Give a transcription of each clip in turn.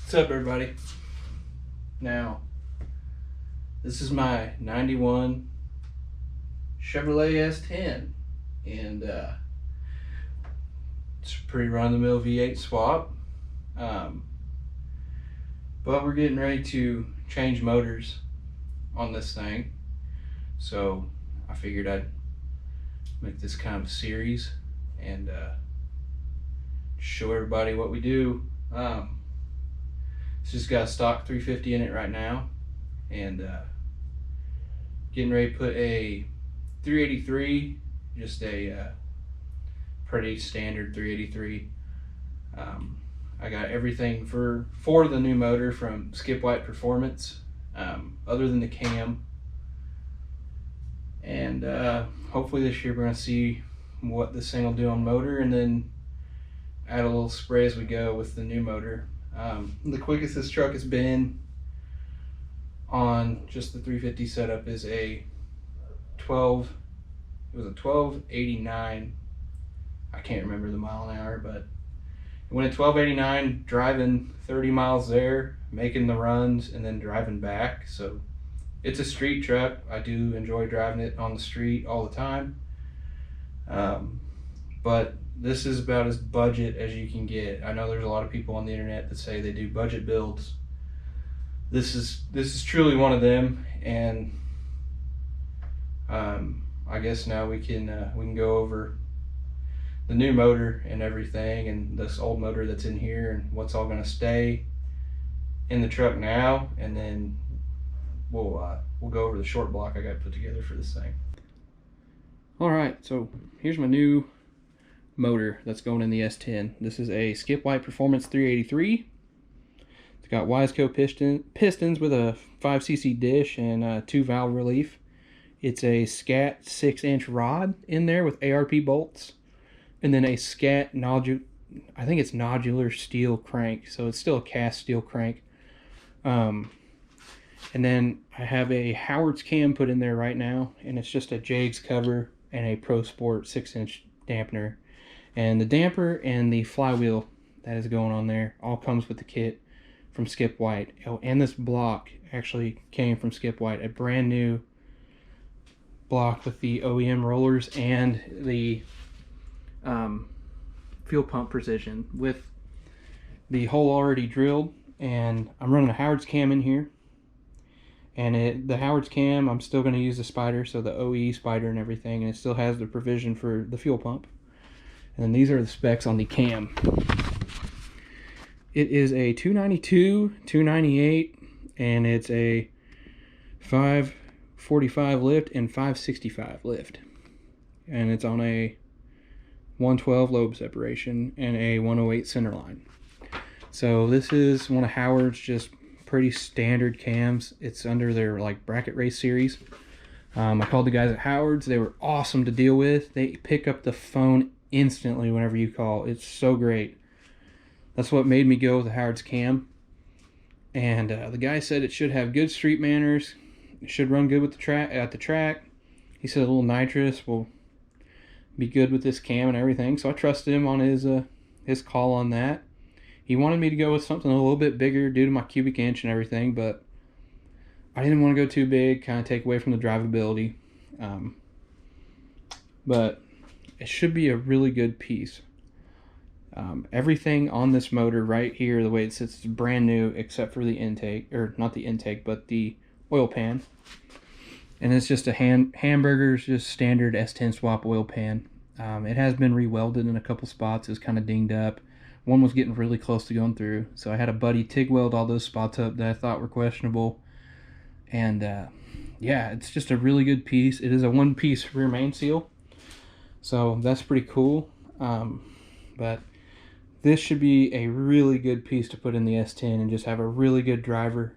What's up, everybody? Now, this is my 91 Chevrolet S10, and it's a pretty run-of-the-mill V8 swap. But we're getting ready to change motors on this thing, so I figured I'd make this kind of a series and show everybody what we do. It's just got a stock 350 in it right now, and getting ready to put a 383, just a pretty standard 383. I got everything for the new motor from Skip White Performance, other than the cam, and hopefully this year we're going to see what this thing will do on motor, and then add a little spray as we go with the new motor. The quickest this truck has been on just the 350 setup is a 1289. I can't remember the mile an hour, but it went at 1289, driving 30 miles there, making the runs, and then driving back. So it's a street truck. I do enjoy driving it on the street all the time. But this is about as budget as you can get. I know there's a lot of people on the internet that say they do budget builds. This is truly one of them, and I guess now we can go over the new motor and everything, and this old motor that's in here, and what's all going to stay in the truck now, and then we'll go over the short block I got put together for this thing. All right, so here's my new motor that's going in the S10. This is a Skip White Performance 383. It's got Wiseco pistons with a 5cc dish and 2 valve relief. It's a Scat 6-inch rod in there with ARP bolts, and then a Scat nodular steel crank, so it's still a cast steel crank. And then I have a Howard's cam put in there right now, and it's just a Jags cover and a Pro Sport 6-inch dampener. And the damper and the flywheel that is going on there all comes with the kit from Skip White. Oh, and this block actually came from Skip White, a brand new block with the OEM rollers and the fuel pump precision with the hole already drilled. And I'm running a Howard's cam in here, and the Howard's cam, I'm still going to use the spider, so the OE spider and everything, and it still has the provision for the fuel pump. And then these are the specs on the cam. It is a 292, 298, and it's a 545 lift and 565 lift. And it's on a 112 lobe separation and a 108 center line. So this is one of Howard's just pretty standard cams. It's under their like bracket race series. I called the guys at Howard's. They were awesome to deal with. They pick up the phone instantly whenever you call. It's so great. That's what made me go with the Howard's cam. And the guy said it should have good street manners. It should run good with the track. He said a little nitrous will be good with this cam and everything. So I trusted him on his call on that. He wanted me to go with something a little bit bigger due to my cubic inch and everything, but I didn't want to go too big, kind of take away from the drivability. But it should be a really good piece. Everything on this motor right here, the way it sits, is brand new except for the intake, or not the intake, but the oil pan. And it's just a Hamburger's just standard S10 swap oil pan. It has been rewelded in a couple spots. It was kind of dinged up. One was getting really close to going through, so I had a buddy TIG weld all those spots up that I thought were questionable. And yeah, it's just a really good piece. It is a one-piece rear main seal, so that's pretty cool. But this should be a really good piece to put in the S10 and just have a really good driver,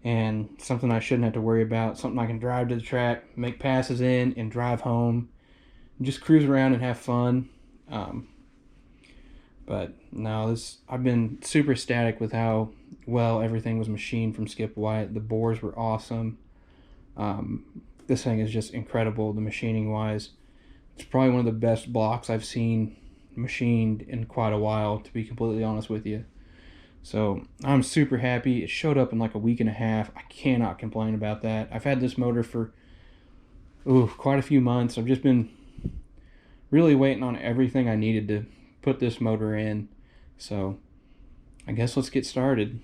and something I shouldn't have to worry about. Something I can drive to the track, make passes in, and drive home, and just cruise around and have fun. But no, I've been super ecstatic with how well everything was machined from Skip White. The bores were awesome. This thing is just incredible, the machining wise. It's probably one of the best blocks I've seen machined in quite a while, to be completely honest with you. So I'm super happy. It showed up in like a week and a half. I cannot complain about that. I've had this motor for quite a few months. I've just been really waiting on everything I needed to put this motor in. So I guess let's get started.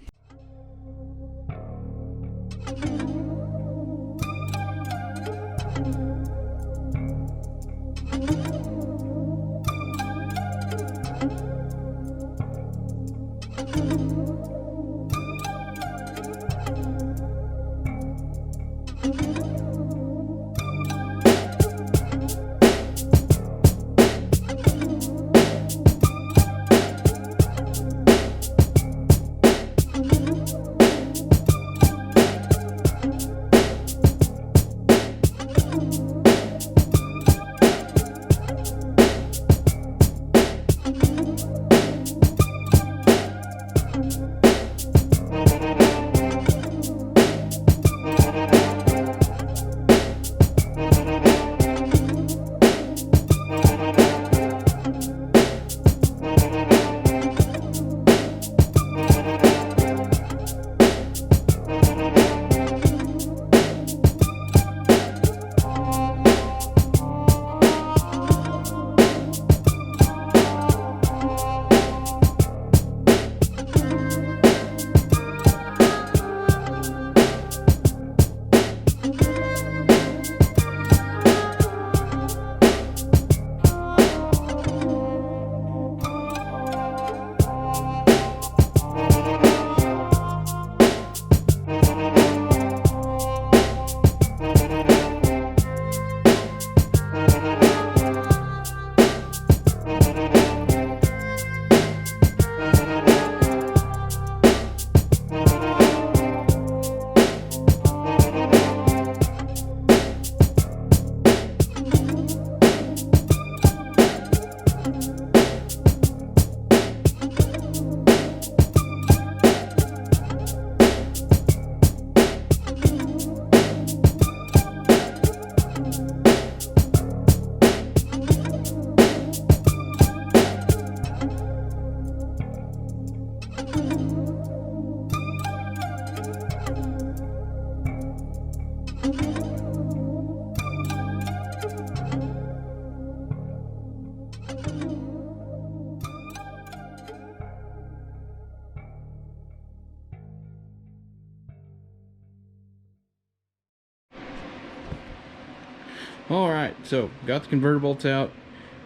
Alright, so got the converter bolts out,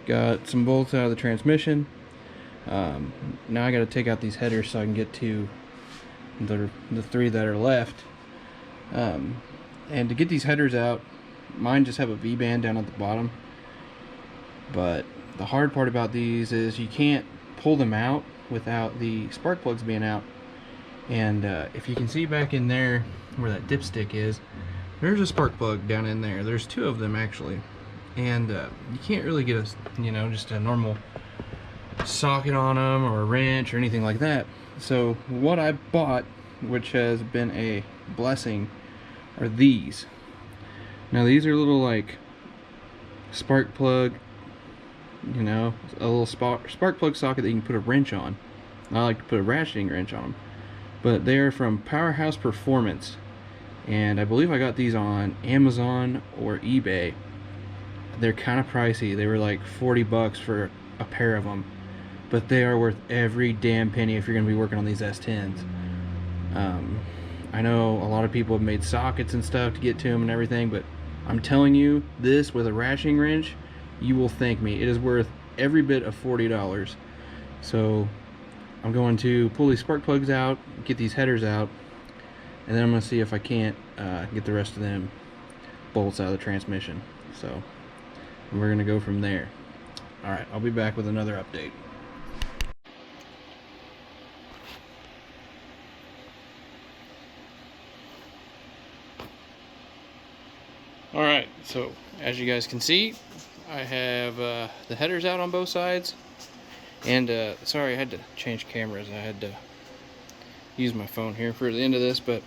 got some bolts out of the transmission. Now I got to take out these headers so I can get to the three that are left. And to get these headers out, mine just have a V-band down at the bottom. But the hard part about these is you can't pull them out without the spark plugs being out. And if you can see back in there where that dipstick is, there's a spark plug down in there. There's two of them actually, and you can't really get just a normal socket on them or a wrench or anything like that. So what I bought, which has been a blessing, are these. Now these are little like spark plug, a little spark plug socket that you can put a wrench on. I like to put a ratcheting wrench on them, but they are from Powerhouse Performance. And I believe I got these on Amazon or eBay. They're kind of pricey. They were like 40 bucks for a pair of them. But they are worth every damn penny if you're going to be working on these S10s. I know a lot of people have made sockets and stuff to get to them and everything, but I'm telling you, this with a ratcheting wrench, you will thank me. It is worth every bit of $40. So I'm going to pull these spark plugs out, get these headers out, and then I'm going to see if I can't get the rest of them bolts out of the transmission. So we're going to go from there. Alright, I'll be back with another update. Alright, so as you guys can see, I have the headers out on both sides. And sorry, I had to change cameras. I had to use my phone here for the end of this, but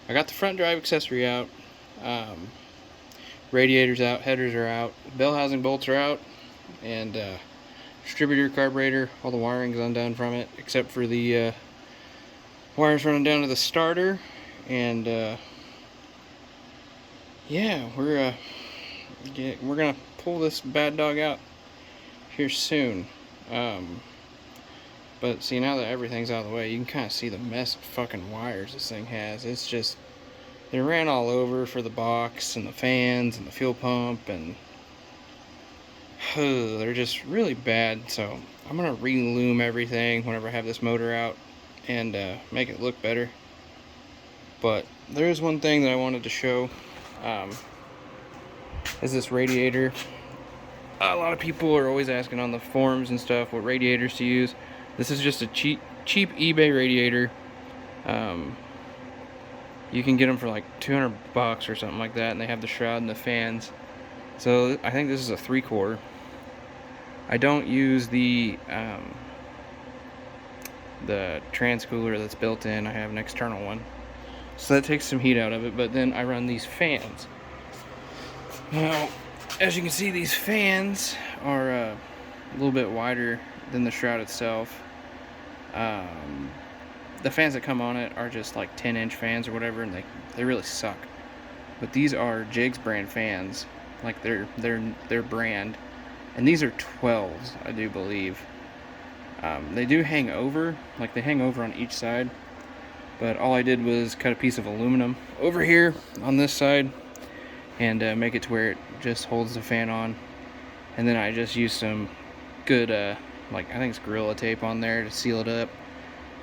I got the front drive accessory out, radiators out, headers are out, bell housing bolts are out, and distributor carburetor, all the wiring's undone from it except for the Wires running down to the starter, and yeah, we're gonna pull this bad dog out here soon. But see, now that everything's out of the way, you can kind of see the mess of fucking wires this thing has. It's just, they ran all over for the box and the fans and the fuel pump, and they're just really bad. So I'm gonna re-loom everything whenever I have this motor out and make it look better. But there is one thing that I wanted to show, is this radiator. A lot of people are always asking on the forums and stuff what radiators to use. This is just a cheap eBay radiator. You can get them for like $200 or something like that, and they have the shroud and the fans. So I think this is a 3-core. I don't use the trans cooler that's built in. I have an external one, so that takes some heat out of it. But then I run these fans. Now, as you can see, these fans are a little bit wider than the shroud itself. The fans that come on it are just like 10-inch fans or whatever, and they really suck. But these are Jigs brand fans, like their brand, and these are 12s, I do believe. They do hang over, like they hang over on each side, but all I did was cut a piece of aluminum over here on this side and make it to where it just holds the fan on, and then I just used some good like, I think it's Gorilla Tape on there to seal it up.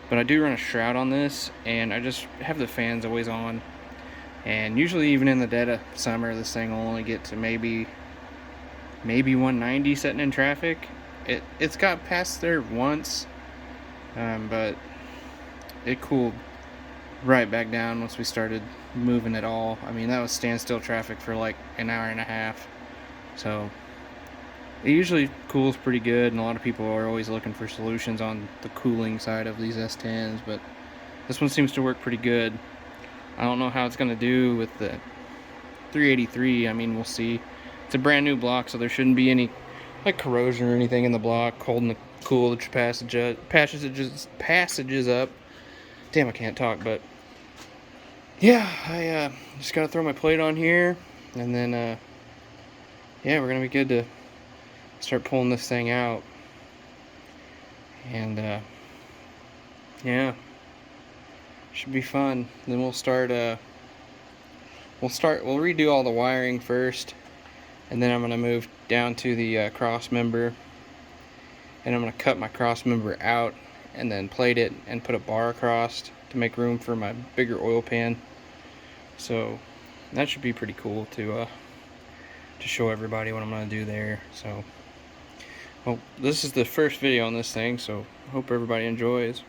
But I do run a shroud on this, and I just have the fans always on, and usually even in the dead of summer, this thing will only get to maybe 190 sitting in traffic. It's got past there once, but it cooled right back down once we started moving it all. I mean, that was standstill traffic for like an hour and a half. So it usually cools pretty good, and a lot of people are always looking for solutions on the cooling side of these S10s, but this one seems to work pretty good. I don't know how it's going to do with the 383. I mean, we'll see. It's a brand new block, so there shouldn't be any like corrosion or anything in the block holding the coolage passages up. Damn, I can't talk, but yeah, I just got to throw my plate on here, and then yeah, we're going to be good to start pulling this thing out. And yeah, should be fun. Then we'll redo all the wiring first, and then I'm gonna move down to the cross member, and I'm gonna cut my cross member out and then plate it and put a bar across to make room for my bigger oil pan. So that should be pretty cool to show everybody what I'm gonna do there. So, well, this is the first video on this thing, so I hope everybody enjoys.